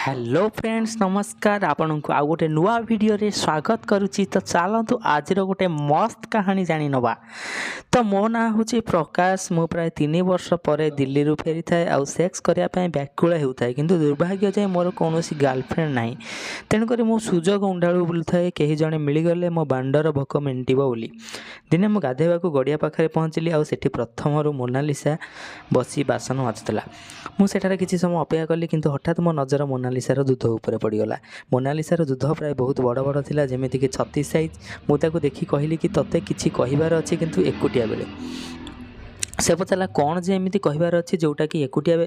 Hello friends नमस्कार आपण को आउ गोटे नुआ वीडियो रे स्वागत करुच्ची। तो चलतु आज गोटे मस्त कहानी जानी नवा। तो मो ना हूँ प्रकाश। मु प्राय 3 वर्ष पर दिल्ली रू फेरी थाए आउ सेक्स करने व्याकुल होता है, किंतु दुर्भाग्य जाए मोर कौन गर्लफ्रेंड ना। तेणुक मो सुजोग उंडाणु बुलू थाए कहीं जड़े मिलगले मो बांडर भोक मेंटिब बोली। दिने मु गाधेवा गड़िया पाखे पहुँचली आउ सेठी प्रथम मोनालिसा बसी बासन माजुला। मुझे किसी समय अपेक्षा कली, किंतु हठात मो नजर मोनालिसार दूध उपर पड़गला। मोनालिसार दूध प्राय बहुत बड़ बड़ थिला, जेमितिक 36 साइज। मुझे देखी कहली कि तोते किछि कहिबार अछि, किंतु एकुटिया बेले। से पचारा कौन जे एमती कहबार अच्छी जोटा कि एकुटिया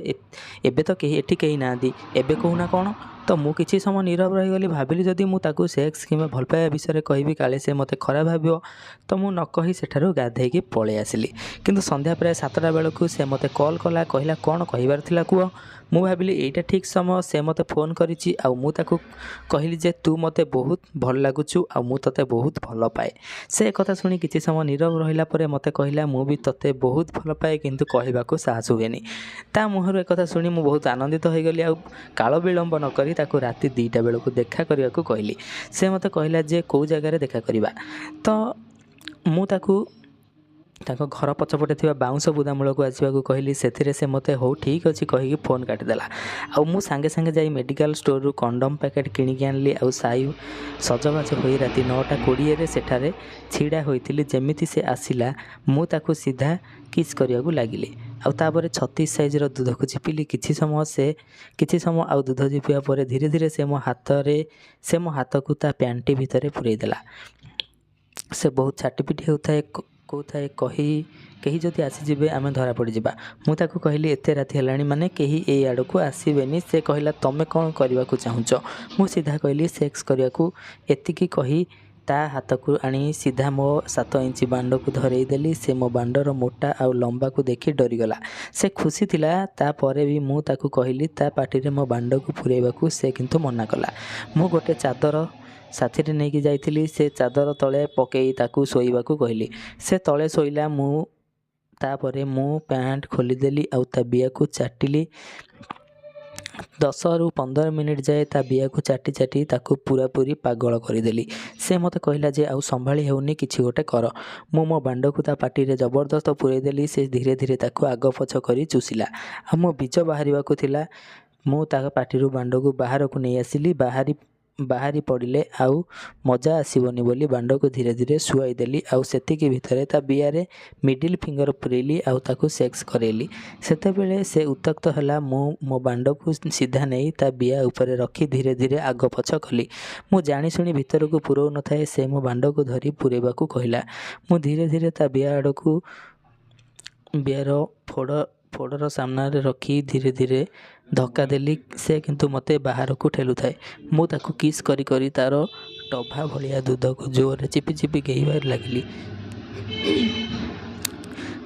एबे तो कहीं एठी कहीं ना एबे कहूना कौन। तो मु किछि समय नीरव रहीगली। भाविली जदि मु ताकू सेक्स किंबा भल पाइबा विषय कहबी काले से मते खराब भाबियो, तो मु न कही सेठारु गाधेइकी पळे आसिली। किंतु संध्या प्राय 7टा बेलकू से मते कॉल कला, कहला कौन कहबार थिला कुह। मु भाविली एटा ठीक समय, से मते फोन करिछि आ मु ताकू कहली जे तू मते बहुत भल लागुछु आ मु तते बहुत भल पाए। से कथा सुनी किछि समय नीरव रहिला परे मते कहला मु भी तते बहुत भल पाए, किंतु कहबाकू साहस हुएनी। ता मुहरु एक कथा सुनी मु बहुत आनंदित हो गली। आ काल विलंब न करी ताकू राति 2टा बेलकू देखा करबाकू कहली। से मते कहला जे को जगार देखा करबा। तो मु ताकू घर पछपटे थी बाउंश बुदा मूल को आसवाक कहली। से मते हो ठीक अच्छी कहीकि फोन काटिदेला। आ मु सांगे सांगे जाई मेडिकल स्टोर रु कंडम पैकेट किणिकी आनली। आ साई सजबाज हो राति 9:20 सेठारे छिड़ा होइतिली। जेमिति से आसिला मु ताकू सीधा किस करियाकू लागिली। आ तापर 36 साइज रो दूध को चिपिली। किछि समय आ दूध चिपिया परे धीरे धीरे से मो हाथ को ता पैंटी भितरे पुरई देला। से बहुत छाटीपिटी होता कौए कहीं जदि आसीजे आम धरा पड़ जा। मुझे कहली एत राति है माने कहीं ए आड़ को आसबेनि। से कहला तमें कौन करने को चाहूच। मु सीधा कहली सेक्स करने को। एतिकी कही ता हाथ को आनी सीधा मो 7 इंच बांड को धरई देली। से मो बांडर मोटा आ लंबा को देखी डरीगला। से खुशी थिला। तापर भी मु ताकू कहली ता पार्टी रे मो बांड को पुरेबाकू। से किंतु मना कला। मु गोटे चादर साथी नहीं कि जाइथिली। से चादर तले पकई ताकू शोइबाकू कहली। से तले शोइला। तापरे मु पैंट खोलीदेली आ ता बिया को चाटिली। 10 ରୁ 15 मिनिट जाए ता बिया को चाटी चाटी ताकू पूरा पूरी पागल करदेली। से मते कहला जे आउ संभाली हेउनी किछि गोटे कर। मु मो बांड को ता पार्टी रे जबरदस्त पुरई देली। से धीरे धीरे ताकू आग पछ करी चुसिला। आ मो बीज बाहरिबाकू थिला। मु ता पार्टी रु बांड को बाहर को नहीं आसिली। बाहरी पड़े आउ मजा आसबनी बोली बांड को धीरे धीरे शुआई देली। आउ सेतिकी भितरे ता बियारे मिडिल फिंगर पुरेली आउ ताकू सेक्स करेली। सेते बेले से उत्तक्त हला। मो बांड को सीधा नहीं ता बिया ऊपर रखी धीरे धीरे आग पछ कली। मु जानी शुणी भितर को पुरौ न थाए। से मो बांड को धरी पुरेबाकू कहला। मु धीरे धीरे ता बिया आड़ को बियार फोड़र सामना रे रखी धीरे धीरे धक्का देली। से किंतु मते बाहर को ठेलु थाए। मु ताकू किस करी करी तार टभा भलिया दूध को जोर चिपी चिपी गेइबार लागिली।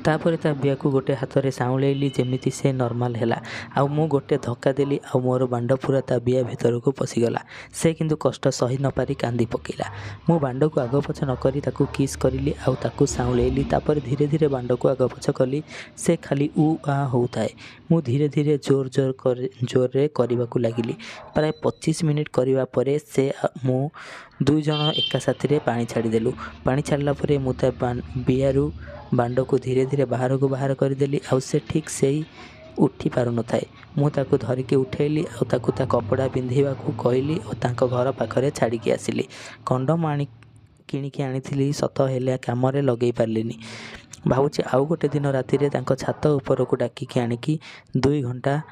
तापर ता बिया को गोटे हाथ रे साउलेली जेमिति से नॉर्मल हैला। आ मु गोटे धक्का देली आ मोर बांड पूरा ता बिया भीतर को पसिगला। से किंतु कष्ट सही न पारी कांदी पकेला। मु बांड को आग पछ न करी ताकू किस करिली आ ताकू साउलेली। तापर धीरे धीरे बांड को आग पछ कली। से खाली उ आ होउताए। मु धीरे धीरे जोर रे करबाकू लागिली। प्राय 25 मिनिट करबा परे से मु 2 जन एका साथी रे पानी छाड़ी देलु। पानी छाड़ला परे मु ता बियारू बांड को धीरे धीरे बाहर को बाहर करदेली। आउ से ठीक से ही उठी पारु न थाए। मु ताकू धरिकी उठेली आ ताकू ता कपड़ा पिंधिबाकू कहली और तांको घर पाखरे छाड़िकी आसिली। कंडम किणिकी आनिथिली सत हेले काम रे लगेई पारलिनी। भावुची आउ गोटे दिन राति रे तांको छात ऊपर को डाकिकी आनिकी 2 घंटा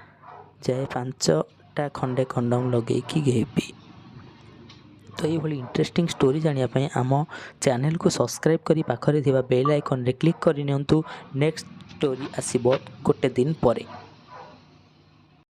जाए 5टा खंडे कंडम लगेईकी गेबी। तो ये इंटरेस्टिंग स्टोरी जानिया आम चैनल को सब्सक्राइब करी पाखरे थिबा बेल आइकन रे क्लिक करि नियंतु। नेक्स्ट स्टोरी आसीबो गोटे दिन परे।